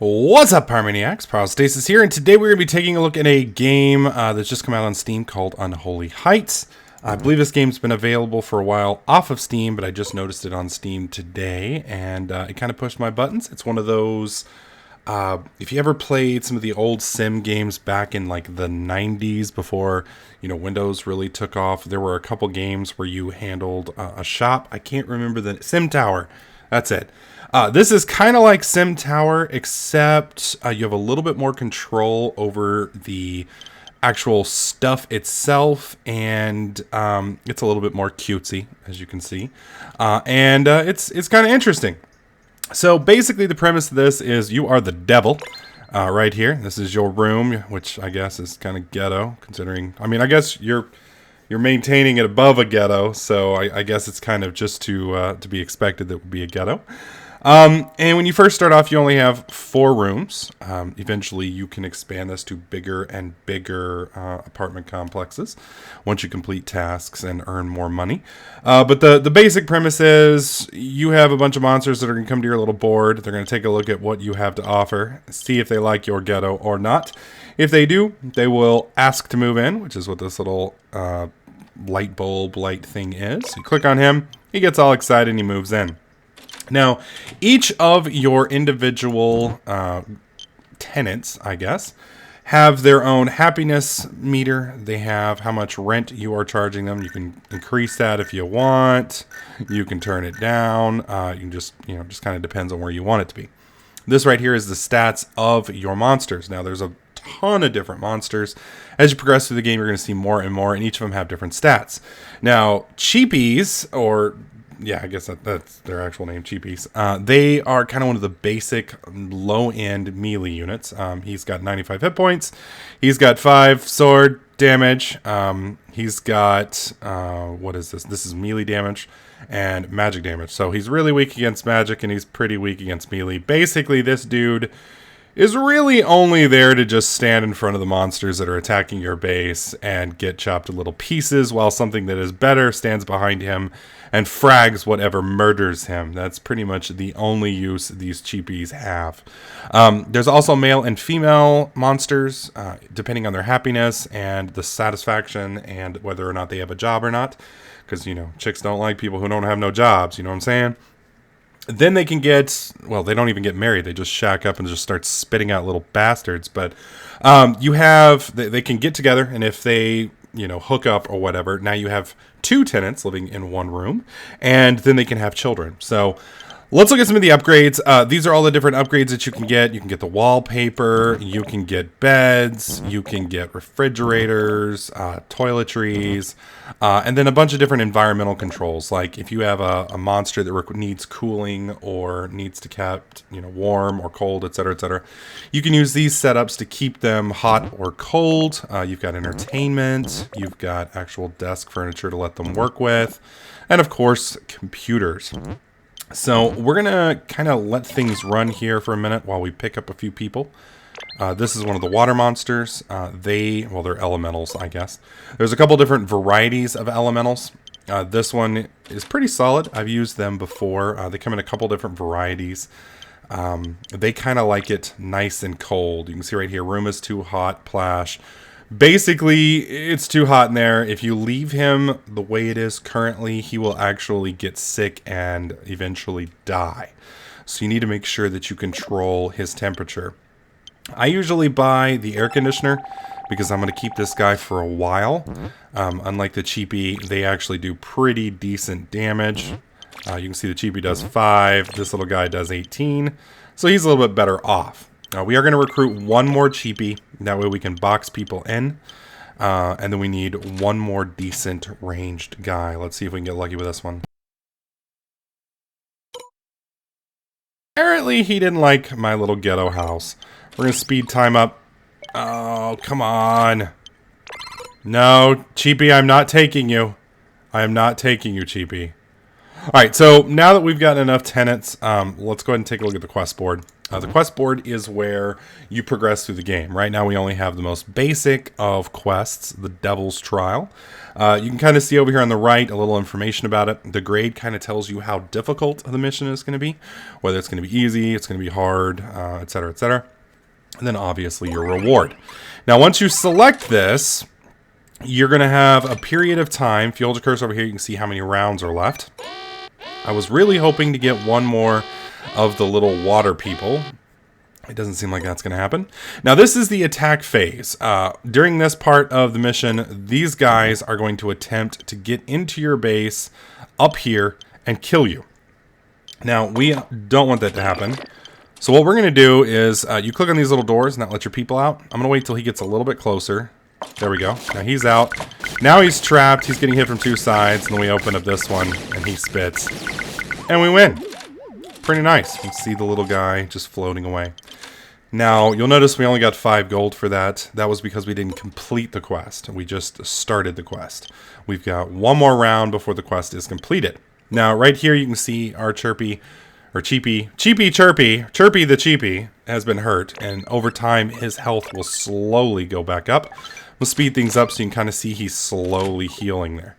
What's up, Pyromaniacs? Pyrostasis here, and today we're going to be taking a look at a game that's just come out on Steam called Unholy Heights. I believe this game's been available for a while off of Steam, but I just noticed it on Steam today, and it kind of pushed my buttons. It's one of those, if you ever played some of the old sim games back in like the 90s before, Windows really took off, there were a couple games where you handled a shop. I can't remember the Sim Tower. That's it. This is kind of like Sim Tower, except you have a little bit more control over the actual stuff itself, and it's a little bit more cutesy, as you can see, and it's kind of interesting. So basically, the premise of this is you are the devil, right here. This is your room, which I guess is kind of ghetto, considering. I mean, I guess you're maintaining it above a ghetto, so I guess it's kind of just to be expected that it would be a ghetto. And when you first start off, you only have 4 rooms. Eventually, you can expand this to bigger and bigger apartment complexes once you complete tasks and earn more money. But the basic premise is you have a bunch of monsters that are going to come to your little board. They're going to take a look at what you have to offer, see if they like your ghetto or not. If they do, they will ask to move in, which is what this little light bulb light thing is. You click on him, he gets all excited and he moves in. Now, each of your individual tenants, I guess, have their own happiness meter. They have how much rent you are charging them. You can increase that if you want. You can turn it down. You can just kind of depends on where you want it to be. This right here is the stats of your monsters. Now, there's a ton of different monsters. As you progress through the game, you're going to see more and more, and each of them have different stats. Now, cheapies, or yeah, I guess that's their actual name, cheapies. They are kind of one of the basic low-end melee units. He's got 95 hit points. He's got 5 sword damage. He's got, what is this? This is melee damage and magic damage. So he's really weak against magic, and he's pretty weak against melee. Basically, this dude is really only there to just stand in front of the monsters that are attacking your base and get chopped to little pieces, while something that is better stands behind him and frags whatever murders him. That's pretty much the only use these cheapies have. There's also male and female monsters, depending on their happiness and the satisfaction and whether or not they have a job or not. Because, chicks don't like people who don't have no jobs, you know what I'm saying? Then they can get, well, they don't even get married. They just shack up and just start spitting out little bastards. But they can get together, and if they, hook up or whatever, now you have 2 tenants living in one room, and then they can have children. So let's look at some of the upgrades. These are all the different upgrades that you can get. You can get the wallpaper, you can get beds, you can get refrigerators, toiletries, and then a bunch of different environmental controls. Like if you have a monster that needs cooling or needs to kept warm or cold, etc., you can use these setups to keep them hot or cold. You've got entertainment, you've got actual desk furniture to let them work with, and of course computers. So we're going to kind of let things run here for a minute while we pick up a few people. This is one of the water monsters. They're elementals, I guess. There's a couple different varieties of elementals. This one is pretty solid. I've used them before. They come in a couple different varieties. They kind of like it nice and cold. You can see right here, room is too hot, plash. Basically, it's too hot in there. If you leave him the way it is currently, he will actually get sick and eventually die. So you need to make sure that you control his temperature. I usually buy the air conditioner because I'm going to keep this guy for a while. Unlike the cheapie, they actually do pretty decent damage. You can see the cheapie does 5. This little guy does 18. So he's a little bit better off. We are going to recruit one more cheapie. That way we can box people in. And then we need one more decent ranged guy. Let's see if we can get lucky with this one. Apparently he didn't like my little ghetto house. We're going to speed time up. Oh, come on. No, cheapie, I'm not taking you. I am not taking you, cheapie. Alright, so now that we've got enough tenants, let's go ahead and take a look at the quest board. The quest board is where you progress through the game. Right now we only have the most basic of quests, the Devil's Trial. You can kind of see over here on the right a little information about it. The grade kind of tells you how difficult the mission is going to be, whether it's going to be easy, it's going to be hard, etc., etc. And then obviously your reward. Now once you select this, you're going to have a period of time. If you hold your cursor over here, you can see how many rounds are left. I was really hoping to get one more of the little water people. It doesn't seem like that's going to happen. Now, this is the attack phase. During this part of the mission, these guys are going to attempt to get into your base up here and kill you. Now, we don't want that to happen. So what we're going to do is you click on these little doors and that lets your people out. I'm going to wait till he gets a little bit closer. There we go. Now he's out. Now he's trapped. He's getting hit from two sides. And then we open up this one and he spits. And we win. Pretty nice. You can see the little guy just floating away. Now, you'll notice we only got 5 gold for that. That was because we didn't complete the quest. We just started the quest. We've got one more round before the quest is completed. Now, right here you can see our Chirpy the Cheepy has been hurt. And over time, his health will slowly go back up. We'll speed things up so you can kind of see he's slowly healing there.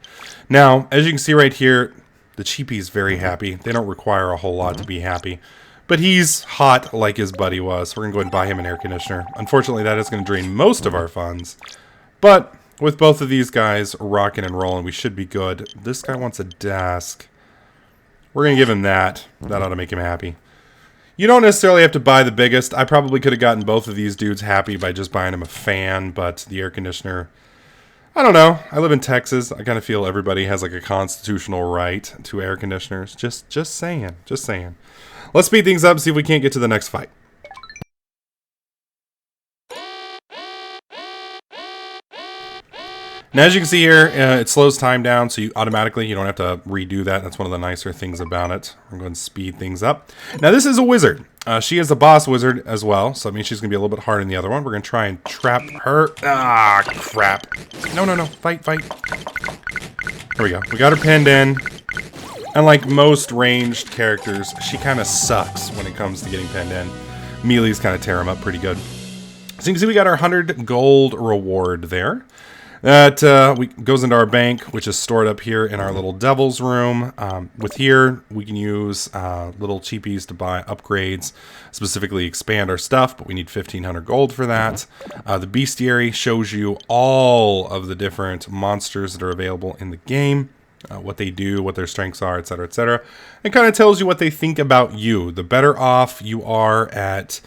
Now, as you can see right here, the Cheepy's very happy. They don't require a whole lot to be happy. But he's hot like his buddy was. So we're going to go ahead and buy him an air conditioner. Unfortunately, that is going to drain most of our funds. But with both of these guys rocking and rolling, we should be good. This guy wants a desk. We're going to give him that. That ought to make him happy. You don't necessarily have to buy the biggest. I probably could have gotten both of these dudes happy by just buying him a fan. But the air conditioner, I don't know. I live in Texas. I kind of feel everybody has like a constitutional right to air conditioners. Just saying. Just saying. Let's speed things up and see if we can't get to the next fight. Now, as you can see here, it slows time down, so you don't have to redo that. That's one of the nicer things about it. I'm going to speed things up. Now, this is a wizard. She is a boss wizard as well, so that means she's going to be a little bit harder than the other one. We're going to try and trap her. Ah, crap. No. Fight. There we go. We got her pinned in. And like most ranged characters, she kind of sucks when it comes to getting pinned in. Melees kind of tear them up pretty good. So you can see we got our 100 gold reward there. That goes into our bank, which is stored up here in our little devil's room. With here, we can use little cheapies to buy upgrades, specifically expand our stuff, but we need 1,500 gold for that. The bestiary shows you all of the different monsters that are available in the game. What they do, what their strengths are, etc., etc. It kind of tells you what they think about you. The better off you are at,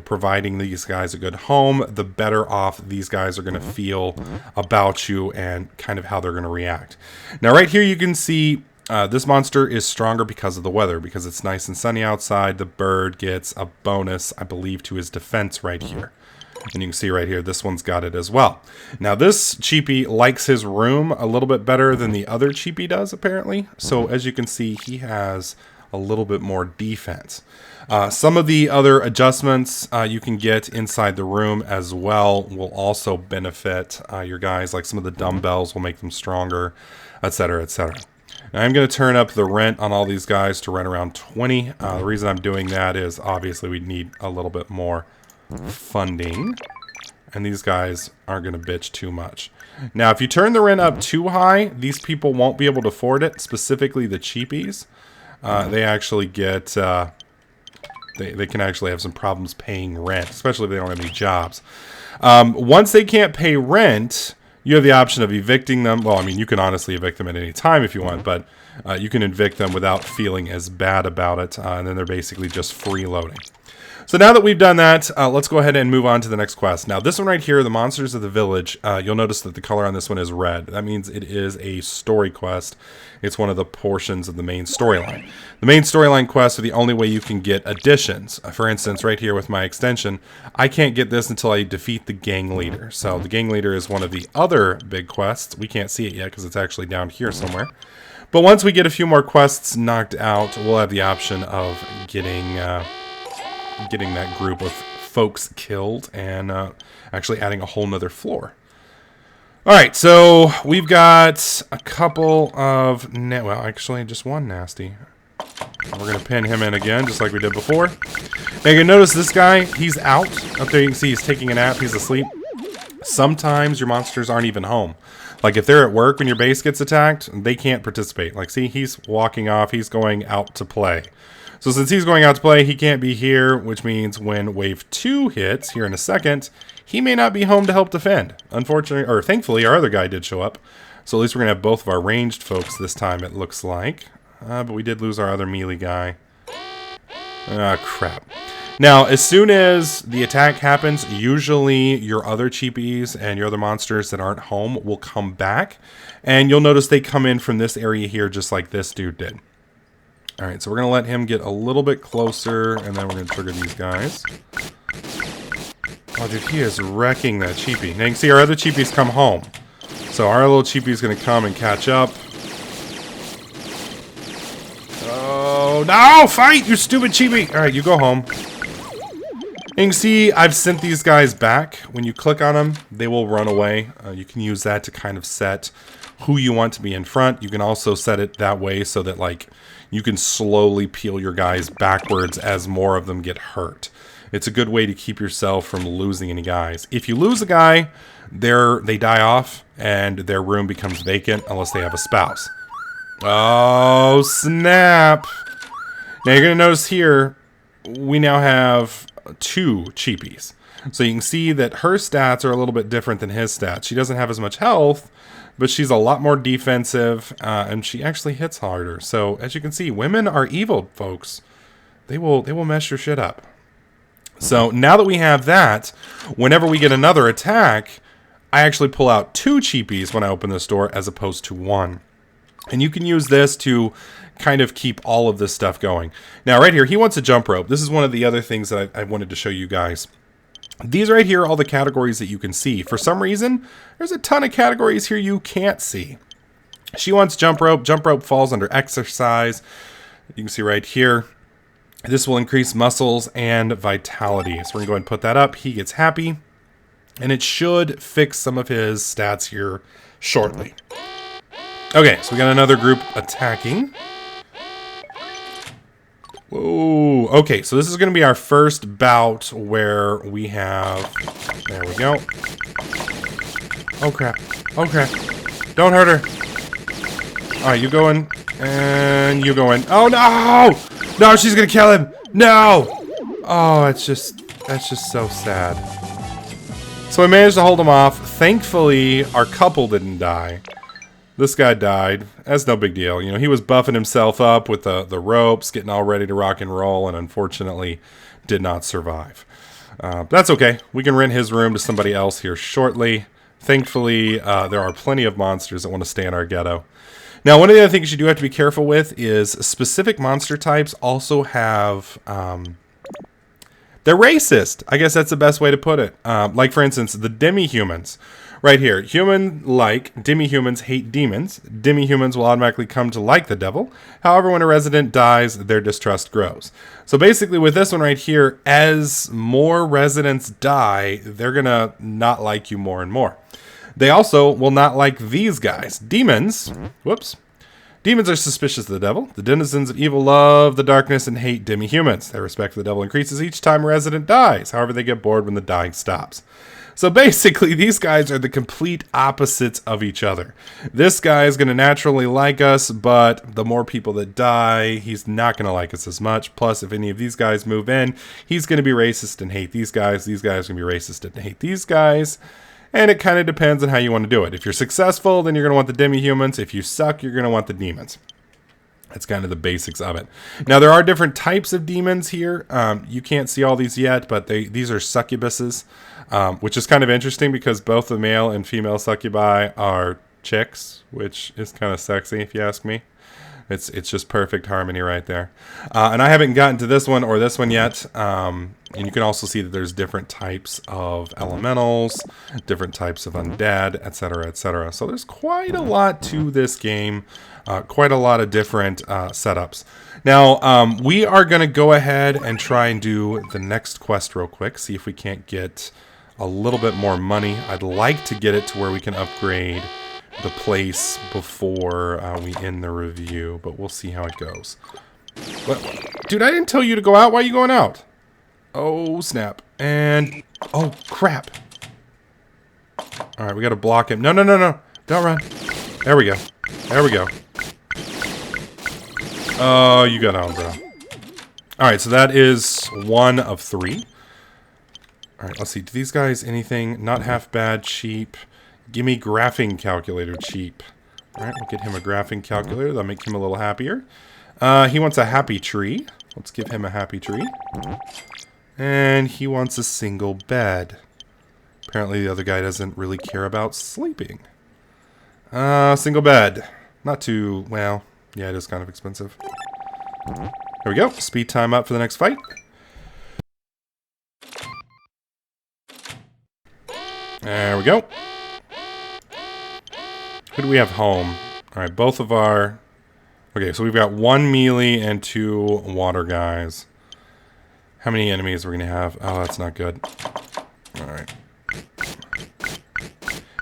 providing these guys a good home, the better off these guys are going to feel about you and kind of how they're going to react. Now, right here, you can see this monster is stronger because of the weather, because it's nice and sunny outside. The bird gets a bonus, I believe, to his defense right here. And you can see right here, this one's got it as well. Now, this cheapie likes his room a little bit better than the other cheapie does, apparently. So, as you can see, he has a little bit more defense. Some of the other adjustments you can get inside the room as well will also benefit your guys. Like some of the dumbbells will make them stronger, etc., etc. Now, I'm going to turn up the rent on all these guys to rent around 20. The reason I'm doing that is obviously we need a little bit more funding, and these guys aren't going to bitch too much. Now, if you turn the rent up too high, these people won't be able to afford it, specifically the cheapies. They actually get they can actually have some problems paying rent, especially if they don't have any jobs. Once they can't pay rent, you have the option of evicting them. Well, I mean, you can honestly evict them at any time if you want, but you can evict them without feeling as bad about it, and then they're basically just freeloading. So now that we've done that, let's go ahead and move on to the next quest. Now, this one right here, the Monsters of the Village, you'll notice that the color on this one is red. That means it is a story quest. It's one of the portions of the main storyline. The main storyline quests are the only way you can get additions. For instance, right here with my extension, I can't get this until I defeat the gang leader. So the gang leader is one of the other big quests. We can't see it yet because it's actually down here somewhere. But once we get a few more quests knocked out, we'll have the option of getting that group of folks killed and actually adding a whole nother floor. All right, so we've got a couple of well, actually just one nasty. We're going to pin him in again, just like we did before. Now, you can notice this guy, he's out. Up there, you can see he's taking a nap. He's asleep. Sometimes your monsters aren't even home. Like, if they're at work when your base gets attacked, they can't participate. Like, see, he's walking off. He's going out to play. So since he's going out to play, he can't be here, which means when Wave 2 hits here in a second, he may not be home to help defend. Unfortunately, or thankfully, our other guy did show up. So at least we're going to have both of our ranged folks this time, it looks like. But we did lose our other melee guy. Ah, crap. Now, as soon as the attack happens, usually your other cheapies and your other monsters that aren't home will come back. And you'll notice they come in from this area here just like this dude did. Alright, so we're going to let him get a little bit closer, and then we're going to trigger these guys. Oh, dude, he is wrecking that cheapie. Now you can see our other cheapies come home. So our little cheapie is going to come and catch up. Oh, no! Fight, you stupid cheapie! Alright, you go home. And you can see I've sent these guys back. When you click on them, they will run away. You can use that to kind of set who you want to be in front. You can also set it that way so that, like, you can slowly peel your guys backwards as more of them get hurt. It's a good way to keep yourself from losing any guys. If you lose a guy, they die off and their room becomes vacant unless they have a spouse. Oh, snap. Now you're going to notice here, we now have 2 cheapies. So you can see that her stats are a little bit different than his stats. She doesn't have as much health, but she's a lot more defensive, and she actually hits harder. So as you can see, women are evil, folks. They will mess your shit up. So now that we have that, whenever we get another attack, I actually pull out 2 cheapies when I open this door as opposed to 1. And you can use this to kind of keep all of this stuff going. Now right here, he wants a jump rope. This is one of the other things that I wanted to show you guys. These right here are all the categories that you can see. For some reason, there's a ton of categories here you can't see. She wants jump rope. Jump rope falls under exercise. You can see right here. This will increase muscles and vitality. So we're going to go ahead and put that up. He gets happy. And it should fix some of his stats here shortly. Okay, so we got another group attacking. Whoa. Okay, so this is going to be our first bout where we have... There we go. Oh, crap. Oh, crap. Don't hurt her. Alright, you go in. And you go in. Oh, no! No, she's going to kill him. No! Oh, that's just so sad. So we managed to hold him off. Thankfully, our couple didn't die. This guy died. That's no big deal. You know, he was buffing himself up with the ropes, getting all ready to rock and roll, and unfortunately did not survive. That's okay. We can rent his room to somebody else here shortly. Thankfully, there are plenty of monsters that want to stay in our ghetto. Now, one of the other things you do have to be careful with is specific monster types also have... they're racist. I guess that's the best way to put it. Like, for instance, the demi-humans. Right here, human-like, demi-humans hate demons. Demi-humans will automatically come to like the devil. However, when a resident dies, their distrust grows. So basically with this one right here, as more residents die, they're gonna not like you more and more. They also will not like these guys. Demons, whoops. Demons are suspicious of the devil. The denizens of evil love the darkness and hate demi-humans. Their respect for the devil increases each time a resident dies. However, they get bored when the dying stops. So basically, these guys are the complete opposites of each other. This guy is going to naturally like us, but the more people that die, he's not going to like us as much. Plus, if any of these guys move in, he's going to be racist and hate these guys. These guys are going to be racist and hate these guys. And it kind of depends on how you want to do it. If you're successful, then you're going to want the demi-humans. If you suck, you're going to want the demons. That's kind of the basics of it. Now, there are different types of demons here. You can't see all these yet, but these are succubuses, which is kind of interesting because both the male and female succubi are chicks, which is kind of sexy if you ask me. It's just perfect harmony right there. And I haven't gotten to this one or this one yet. And you can also see that there's different types of elementals, different types of undead, etc., etc. So there's quite a lot to this game. Quite a lot of different setups. Now, we are going to go ahead and try and do the next quest real quick. See if we can't get a little bit more money. I'd like to get it to where we can upgrade the place before we end the review, but we'll see how it goes. What? Dude, I didn't tell you to go out. Why are you going out? Oh, snap. And... oh, crap. Alright, we gotta block him. No, no, no, no. Don't run. There we go. There we go. Oh, you got on, bro. Alright, so that is 1 of 3. Alright, let's see. Do these guys anything? Not half bad, cheap. Gimme graphing calculator, cheap. Alright, we'll get him a graphing calculator. That'll make him a little happier. He wants a happy tree. Let's give him a happy tree. And he wants a single bed. Apparently the other guy doesn't really care about sleeping. Single bed. Not too, well, yeah, it is kind of expensive. There we go. Speed time up for the next fight. There we go. Who do we have home? Alright, both of our... okay, so we've got 1 melee and 2 water guys. How many enemies are we going to have? Oh, that's not good. Alright.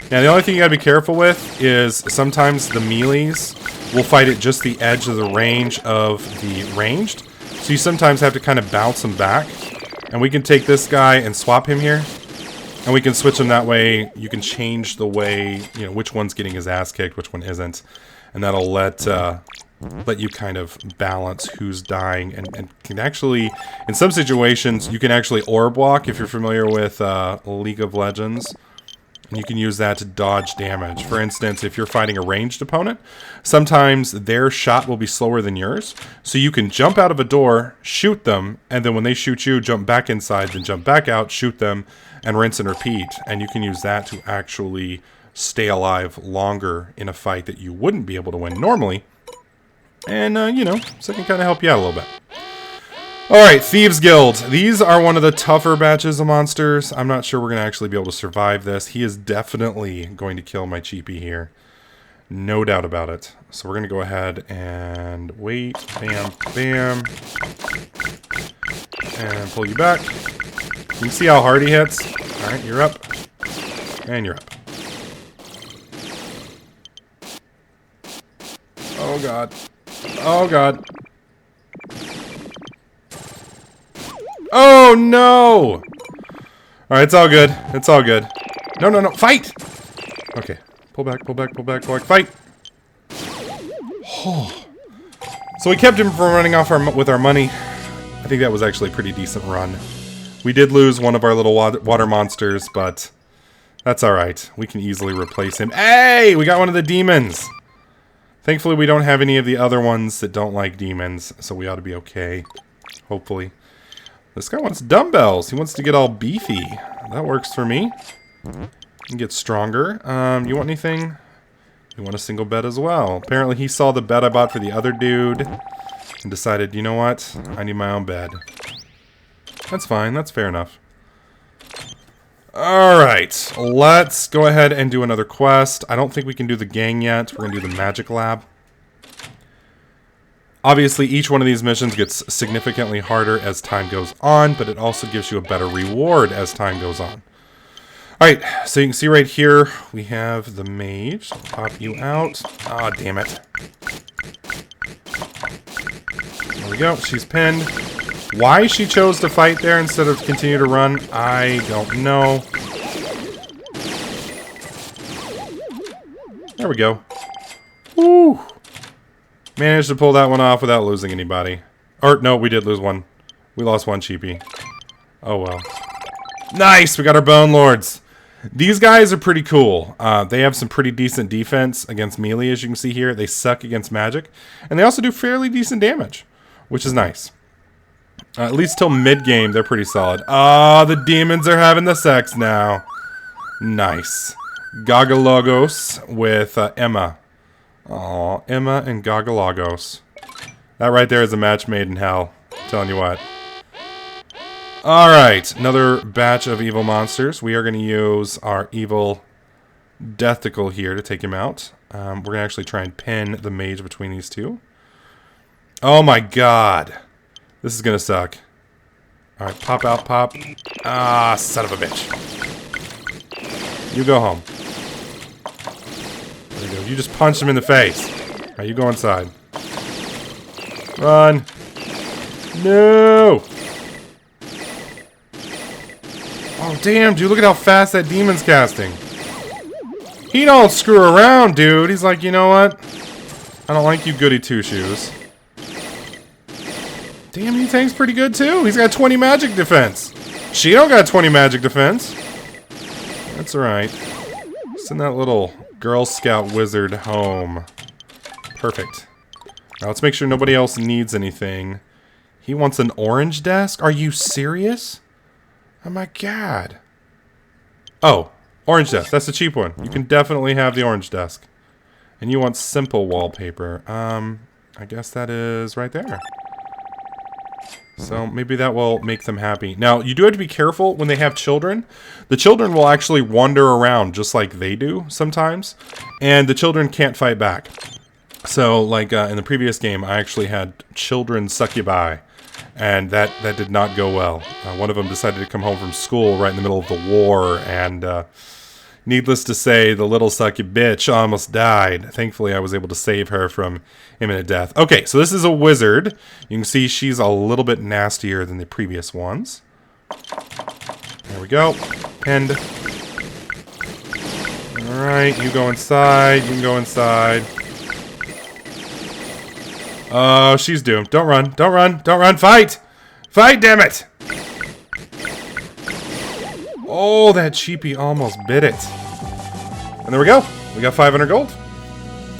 Now, the only thing you gotta be careful with is sometimes the melees will fight at just the edge of the range of the ranged. So you sometimes have to kind of bounce them back. And we can take this guy and swap him here. And we can switch them that way. You can change the way, you know, which one's getting his ass kicked, which one isn't. And that'll let you kind of balance who's dying. And can actually, in some situations, you can actually orb walk if you're familiar with League of Legends. And you can use that to dodge damage. For instance, if you're fighting a ranged opponent, sometimes their shot will be slower than yours. So you can jump out of a door, shoot them, and then when they shoot you, jump back inside, then jump back out, shoot them, and rinse and repeat. And you can use that to actually stay alive longer in a fight that you wouldn't be able to win normally. And, you know, so it can kind of help you out a little bit. Alright, Thieves Guild. These are one of the tougher batches of monsters. I'm not sure we're going to actually be able to survive this. He is definitely going to kill my cheapie here. No doubt about it. So we're going to go ahead and wait. Bam, bam. And pull you back. You can see how hard he hits. Alright, you're up. And you're up. Oh god. Oh god. Oh no! Alright, it's all good. It's all good. No, no, no. Fight! Okay. Pull back, pull back, pull back, pull back. Fight! Oh. So we kept him from running off with our money. I think that was actually a pretty decent run. We did lose one of our little water monsters, but that's alright. We can easily replace him. Hey! We got one of the demons! Thankfully, we don't have any of the other ones that don't like demons, so we ought to be okay. Hopefully. This guy wants dumbbells. He wants to get all beefy. That works for me. And get stronger. You want anything? You want a single bed as well. Apparently he saw the bed I bought for the other dude and decided, you know what? I need my own bed. That's fine. That's fair enough. Alright. Let's go ahead and do another quest. I don't think we can do the gang yet. We're going to do the magic lab. Obviously, each one of these missions gets significantly harder as time goes on, but it also gives you a better reward as time goes on. Alright, so you can see right here, we have the mage. Pop you out. Ah, damn it. There we go, she's pinned. Why she chose to fight there instead of continue to run, I don't know. There we go. Woo! Managed to pull that one off without losing anybody. Or, no, we did lose one. We lost one cheapie. Oh, well. Nice! We got our Bone Lords. These guys are pretty cool. They have some pretty decent defense against melee, as you can see here. They suck against magic. And they also do fairly decent damage, which is nice. At least till mid-game, they're pretty solid. Ah, the demons are having the sex now. Nice. Gagalogos with Emma. Aw, Emma and Gagalogos. That right there is a match made in hell. I'm telling you what. Alright, another batch of evil monsters. We are going to use our evil Deathical here to take him out. We're going to actually try and pin the mage between these two. Oh my god. This is going to suck. Alright, pop out, pop. Ah, son of a bitch. You go home. There you go. You just punched him in the face. Alright, you go inside. Run. No! Oh, damn, dude. Look at how fast that demon's casting. He don't screw around, dude. He's like, you know what? I don't like you goody two-shoes. Damn, he tank's pretty good, too. He's got 20 magic defense. She don't got 20 magic defense. That's alright. Send that little Girl Scout wizard home. Perfect. Now let's make sure nobody else needs anything. He wants an orange desk? Are you serious? Oh my god. Oh, orange desk. That's the cheap one. You can definitely have the orange desk. And you want simple wallpaper. I guess that is right there. So maybe that will make them happy. Now, you do have to be careful when they have children. The children will actually wander around just like they do sometimes. And the children can't fight back. So, like in the previous game, I actually had children succubi. And that did not go well. One of them decided to come home from school right in the middle of the war. And needless to say, the little sucky bitch almost died. Thankfully, I was able to save her from imminent death. Okay, so this is a wizard. You can see she's a little bit nastier than the previous ones. There we go. Pinned. Alright, you go inside. You can go inside. Oh, she's doomed. Don't run. Don't run. Don't run. Fight! Fight, damn it! Oh, that cheapie almost bit it. And there we go. We got 500 gold.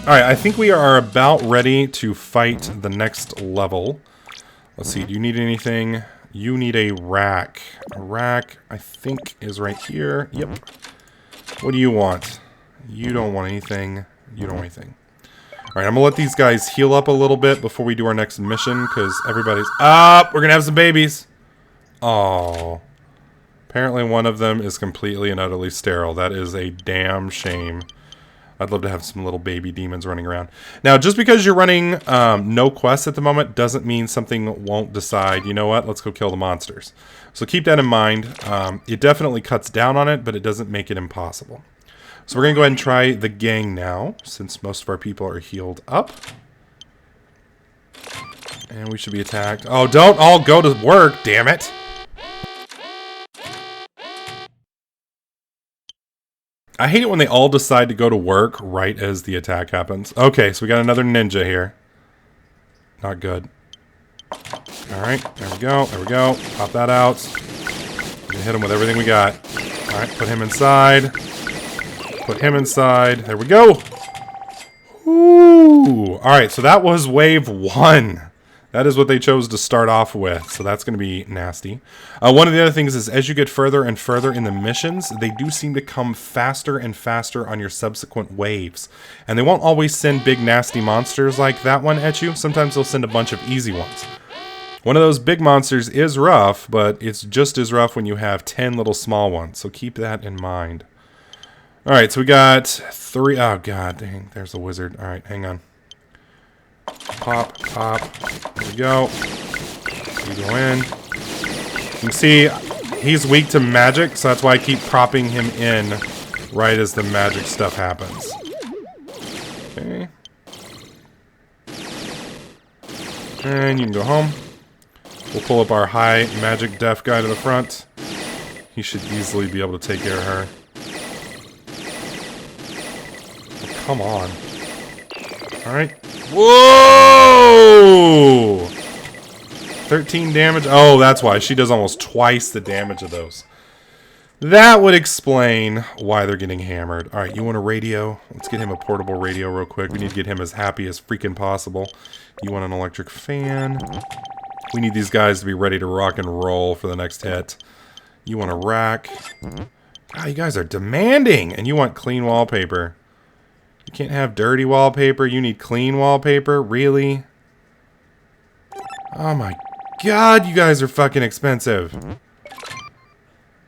Alright, I think we are about ready to fight the next level. Let's see, do you need anything? You need a rack. A rack, I think, is right here. Yep. What do you want? You don't want anything. You don't want anything. Alright, I'm gonna let these guys heal up a little bit before we do our next mission, because everybody's up! We're gonna have some babies! Oh. Apparently one of them is completely and utterly sterile. That is a damn shame. I'd love to have some little baby demons running around. Now, just because you're running no quests at the moment doesn't mean something won't decide, you know what, let's go kill the monsters. So keep that in mind. It definitely cuts down on it, but it doesn't make it impossible. So we're going to go ahead and try the gang now, since most of our people are healed up. And we should be attacked. Oh, don't all go to work, damn it! I hate it when they all decide to go to work right as the attack happens. Okay, so we got another ninja here. Not good. Alright, there we go, there we go. Pop that out. We're gonna hit him with everything we got. Alright, put him inside. Put him inside. There we go! Ooh! Alright, so that was wave 1. That is what they chose to start off with, so that's going to be nasty. One of the other things is, as you get further and further in the missions, they do seem to come faster and faster on your subsequent waves. And they won't always send big nasty monsters like that one at you. Sometimes they'll send a bunch of easy ones. One of those big monsters is rough, but it's just as rough when you have 10 little small ones, so keep that in mind. Alright, so we got 3... Oh, god dang, there's the wizard. Alright, hang on. Pop, pop. There we go. You go in. You can see he's weak to magic, so that's why I keep propping him in right as the magic stuff happens. Okay. And you can go home. We'll pull up our high magic deaf guy to the front. He should easily be able to take care of her. Oh, come on. Alright. Whoa! 13 damage. Oh, that's why. She does almost twice the damage of those. That would explain why they're getting hammered. Alright, you want a radio? Let's get him a portable radio real quick. We need to get him as happy as freaking possible. You want an electric fan? We need these guys to be ready to rock and roll for the next hit. You want a rack? God, you guys are demanding! And you want clean wallpaper. You can't have dirty wallpaper. You need clean wallpaper? Really? Oh my god, you guys are fucking expensive.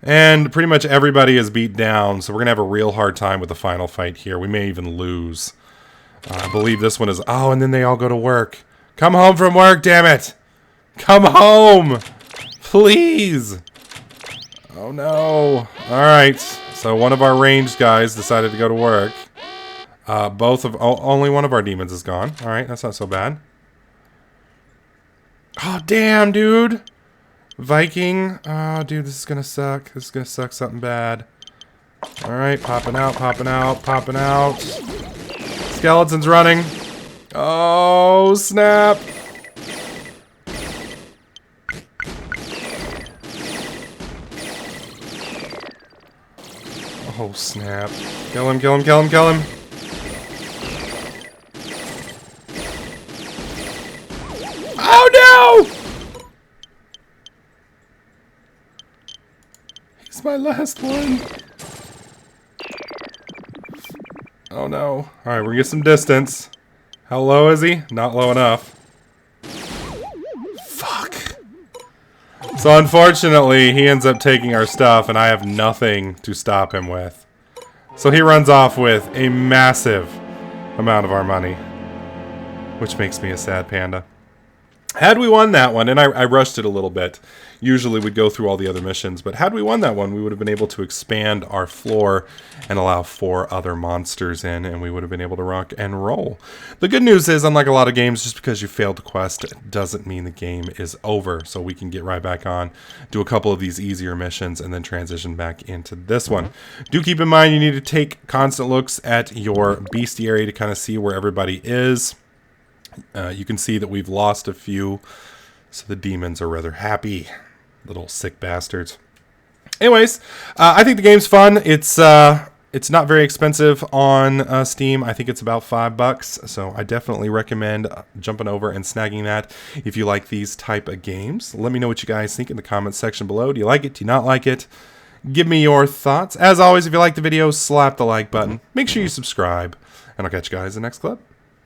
And pretty much everybody is beat down, so we're going to have a real hard time with the final fight here. We may even lose. I believe this one is... Oh, and then they all go to work. Come home from work, damn it! Come home! Please! Oh no. Alright, so one of our ranged guys decided to go to work. Only one of our demons is gone. Alright, that's not so bad. Oh, damn, dude. Viking. Oh, dude, this is gonna suck. This is gonna suck something bad. Alright, popping out, popping out, popping out. Skeleton's running. Oh, snap. Oh, snap. Kill him, kill him, kill him, kill him. Oh, no! He's my last one. Oh, no. Alright, we're gonna get some distance. How low is he? Not low enough. Fuck. So unfortunately, he ends up taking our stuff, and I have nothing to stop him with. So he runs off with a massive amount of our money, which makes me a sad panda. Had we won that one, and I rushed it a little bit. Usually we'd go through all the other missions, but had we won that one, we would have been able to expand our floor and allow 4 other monsters in, and we would have been able to rock and roll. The good news is, unlike a lot of games, just because you failed a quest doesn't mean the game is over, so we can get right back on, do a couple of these easier missions, and then transition back into this one. Do keep in mind you need to take constant looks at your bestiary to kind of see where everybody is. You can see that we've lost a few, so the demons are rather happy. Little sick bastards. Anyways, I think the game's fun. It's not very expensive on Steam. I think it's about $5, so I definitely recommend jumping over and snagging that if you like these type of games. Let me know what you guys think in the comments section below. Do you like it? Do you not like it? Give me your thoughts. As always, if you like the video, slap the like button. Make sure you subscribe, and I'll catch you guys in the next clip.